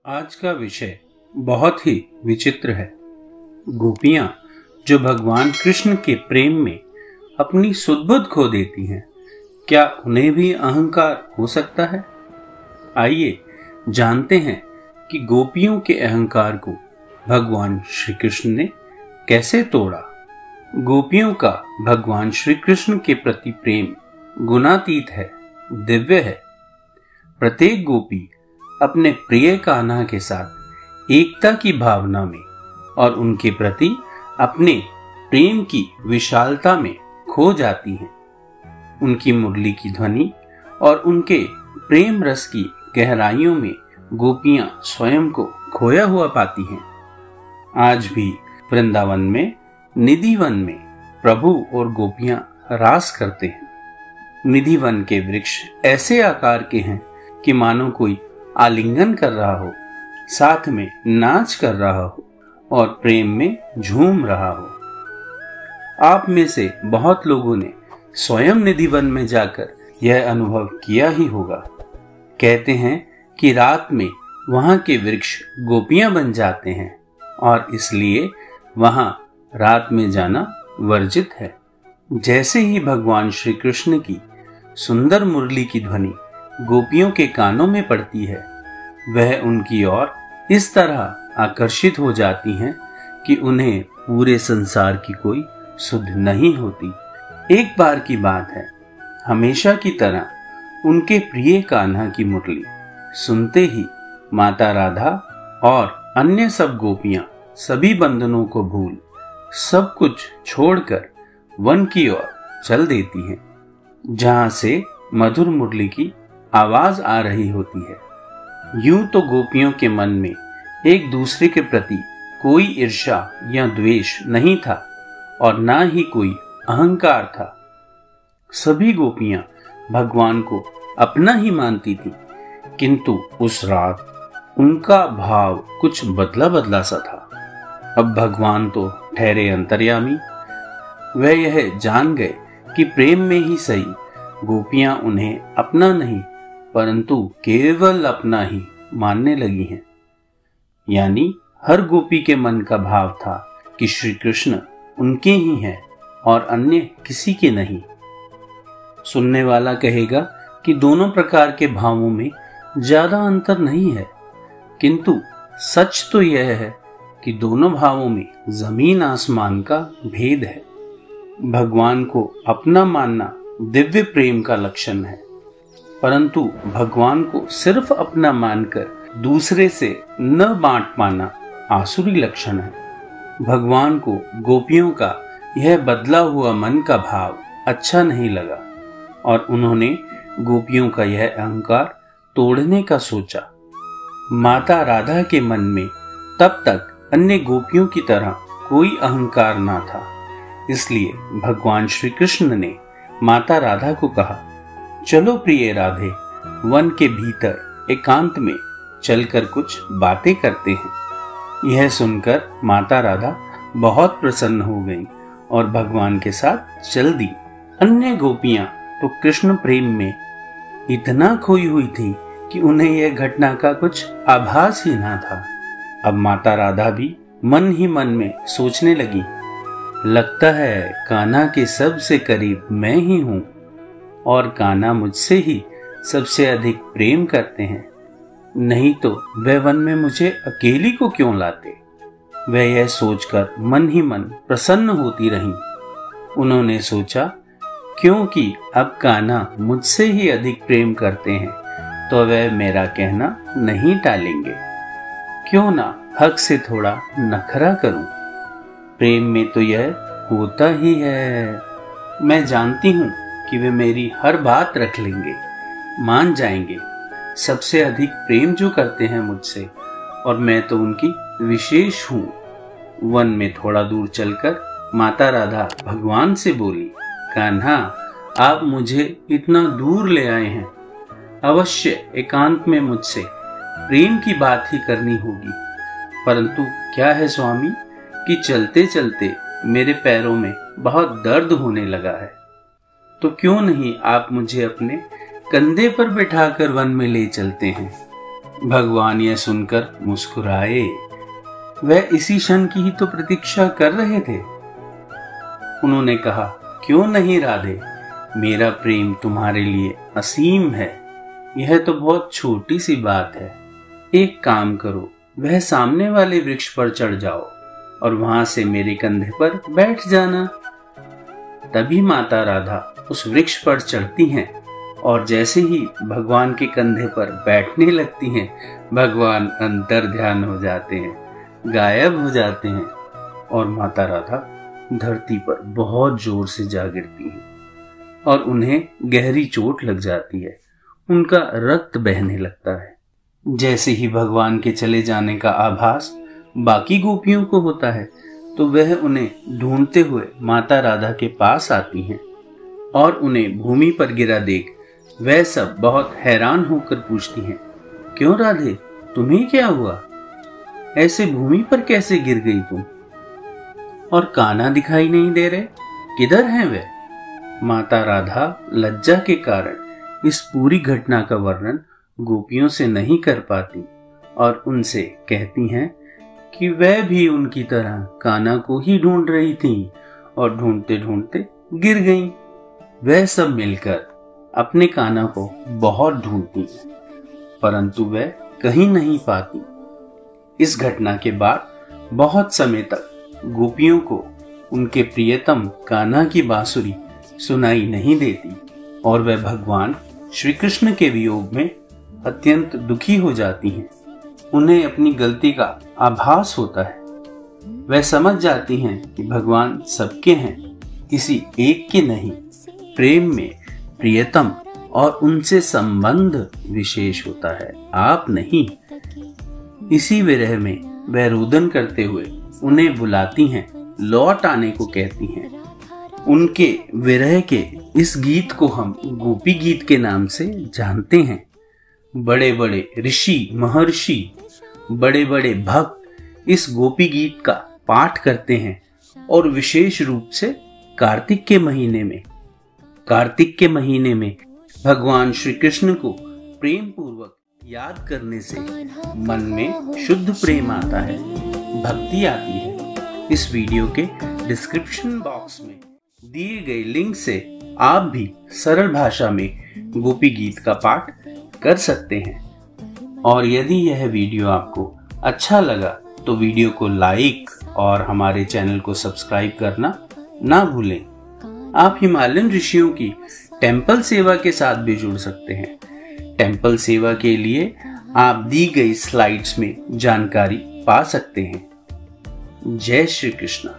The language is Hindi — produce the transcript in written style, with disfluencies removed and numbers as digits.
आज का विषय बहुत ही विचित्र है। गोपियां जो भगवान कृष्ण के प्रेम में अपनी सुध-बुध खो देती हैं, क्या उन्हें भी अहंकार हो सकता है? आइए जानते हैं कि गोपियों के अहंकार को भगवान श्री कृष्ण ने कैसे तोड़ा। गोपियों का भगवान श्री कृष्ण के प्रति प्रेम गुणातीत है, दिव्य है। प्रत्येक गोपी अपने प्रिय कान्हा के साथ एकता की भावना में और उनके प्रति अपने प्रेम की विशालता में खो जाती हैं। उनकी मुरली की ध्वनि और उनके प्रेम रस की गहराइयों में गोपियां स्वयं को खोया हुआ पाती हैं। आज भी वृंदावन में निधिवन में प्रभु और गोपियां रास करते हैं। निधिवन के वृक्ष ऐसे आकार के हैं कि मानो कोई आलिंगन कर रहा हो, साथ में नाच कर रहा हो और प्रेम में झूम रहा हो। आप में से बहुत लोगों ने स्वयं निधिवन में जाकर यह अनुभव किया ही होगा। कहते हैं कि रात में वहां के वृक्ष गोपियां बन जाते हैं और इसलिए वहां रात में जाना वर्जित है। जैसे ही भगवान श्री कृष्ण की सुंदर मुरली की ध्वनि गोपियों के कानों में पड़ती है, वह उनकी ओर इस तरह आकर्षित हो जाती हैं कि उन्हें पूरे संसार की कोई सुध नहीं होती। एक बार की बात है, हमेशा की तरह उनके प्रिय कान्हा की मुरली सुनते ही माता राधा और अन्य सब गोपियां सभी बंधनों को भूल सब कुछ छोड़कर वन की ओर चल देती हैं, जहां से मधुर मुरली की आवाज आ रही होती है। यूं तो गोपियों के मन में एक दूसरे के प्रति कोई ईर्ष्या या द्वेष नहीं था और ना ही कोई अहंकार था। सभी गोपियां भगवान को अपना ही मानती थी, किंतु उस रात उनका भाव कुछ बदला बदला सा था। अब भगवान तो ठहरे अंतर्यामी, वह यह जान गए कि प्रेम में ही सही गोपियां उन्हें अपना नहीं परंतु केवल अपना ही मानने लगी हैं। यानी हर गोपी के मन का भाव था कि श्री कृष्ण उनके ही हैं और अन्य किसी के नहीं। सुनने वाला कहेगा कि दोनों प्रकार के भावों में ज्यादा अंतर नहीं है, किंतु सच तो यह है कि दोनों भावों में जमीन आसमान का भेद है। भगवान को अपना मानना दिव्य प्रेम का लक्षण है, परंतु भगवान को सिर्फ अपना मानकर दूसरे से न बांट पाना आसुरी लक्षण है। भगवान को गोपियों का यह बदला हुआ मन का भाव अच्छा नहीं लगा और उन्होंने गोपियों का यह अहंकार तोड़ने का सोचा। माता राधा के मन में तब तक अन्य गोपियों की तरह कोई अहंकार ना था, इसलिए भगवान श्री कृष्ण ने माता राधा को कहा, चलो प्रिय राधे, वन के भीतर एकांत में चलकर कुछ बातें करते हैं। यह सुनकर माता राधा बहुत प्रसन्न हो गईं और भगवान के साथ चल दी। अन्य गोपियां तो कृष्ण प्रेम में इतना खोई हुई थी कि उन्हें यह घटना का कुछ आभास ही ना था। अब माता राधा भी मन ही मन में सोचने लगी, लगता है कान्हा के सबसे करीब मैं ही हूं और कान्हा मुझसे ही सबसे अधिक प्रेम करते हैं, नहीं तो वह वन में मुझे अकेली को क्यों लाते। वह यह सोचकर मन ही मन प्रसन्न होती रहीं। उन्होंने सोचा, क्योंकि अब कान्हा मुझसे ही अधिक प्रेम करते हैं तो वह मेरा कहना नहीं टालेंगे, क्यों ना हक से थोड़ा नखरा करूं। प्रेम में तो यह होता ही है। मैं जानती हूं कि वे मेरी हर बात रख लेंगे, मान जाएंगे। सबसे अधिक प्रेम जो करते हैं मुझसे और मैं तो उनकी विशेष हूं। वन में थोड़ा दूर चलकर माता राधा भगवान से बोली, कान्हा, आप मुझे इतना दूर ले आए हैं, अवश्य एकांत में मुझसे प्रेम की बात ही करनी होगी, परंतु क्या है स्वामी कि चलते चलते मेरे पैरों में बहुत दर्द होने लगा है, तो क्यों नहीं आप मुझे अपने कंधे पर बिठाकर वन में ले चलते हैं। भगवान यह सुनकर मुस्कुराए। वह इसी क्षण की ही तो प्रतीक्षा कर रहे थे। उन्होंने कहा, क्यों नहीं राधे, मेरा प्रेम तुम्हारे लिए असीम है। यह तो बहुत छोटी सी बात है। एक काम करो, वह सामने वाले वृक्ष पर चढ़ जाओ और वहां से मेरे कंधे पर बैठ जाना। तभी माता राधा उस वृक्ष पर चढ़ती हैं और जैसे ही भगवान के कंधे पर बैठने लगती हैं, भगवान अंतर ध्यान हो जाते हैं, गायब हो जाते हैं और माता राधा धरती पर बहुत जोर से जा गिरती हैं और उन्हें गहरी चोट लग जाती है। उनका रक्त बहने लगता है। जैसे ही भगवान के चले जाने का आभास बाकी गोपियों को होता है तो वह उन्हें ढूंढते हुए माता राधा के पास आती हैं और उन्हें भूमि पर गिरा देख वह सब बहुत हैरान होकर पूछती हैं, क्यों राधे, तुम्हें क्या हुआ? ऐसे भूमि पर कैसे गिर गई तुम? और कान्हा दिखाई नहीं दे रहे, किधर हैं वे? माता राधा लज्जा के कारण इस पूरी घटना का वर्णन गोपियों से नहीं कर पाती और उनसे कहती हैं कि वह भी उनकी तरह कान्हा को ही ढूंढ रही थीं और ढूंढते ढूंढते गिर गईं। वह सब मिलकर अपने कान्हा को बहुत ढूंढती परंतु वह कहीं नहीं पाती। इस घटना के बाद बहुत समय तक गोपियों को उनके प्रियतम कान्हा की बांसुरी सुनाई नहीं देती और वह भगवान श्री कृष्ण के वियोग में अत्यंत दुखी हो जाती हैं। उन्हें अपनी गलती का आभास होता है। वह समझ जाती हैं कि भगवान सबके हैं, किसी एक के नहीं। प्रेम में प्रियतम और उनसे संबंध विशेष होता है, आप नहीं। इसी विरह में वह रुदन करते हुए उन्हें बुलाती हैं, लौट आने को कहती हैं। उनके विरह के इस गीत को हम गोपी गीत के नाम से जानते हैं। बड़े बड़े ऋषि महर्षि, बड़े बड़े भक्त इस गोपी गीत का पाठ करते हैं और विशेष रूप से कार्तिक के महीने में भगवान श्री कृष्ण को प्रेम पूर्वक याद करने से मन में शुद्ध प्रेम आता है, भक्ति आती है। इस वीडियो के डिस्क्रिप्शन बॉक्स में दिए गए लिंक से आप भी सरल भाषा में गोपी गीत का पाठ कर सकते हैं। और यदि यह वीडियो आपको अच्छा लगा तो वीडियो को लाइक और हमारे चैनल को सब्सक्राइब करना ना भूलें। आप हिमालयन ऋषियों की टेंपल सेवा के साथ भी जुड़ सकते हैं। टेंपल सेवा के लिए आप दी गई स्लाइड्स में जानकारी पा सकते हैं। जय श्री कृष्ण।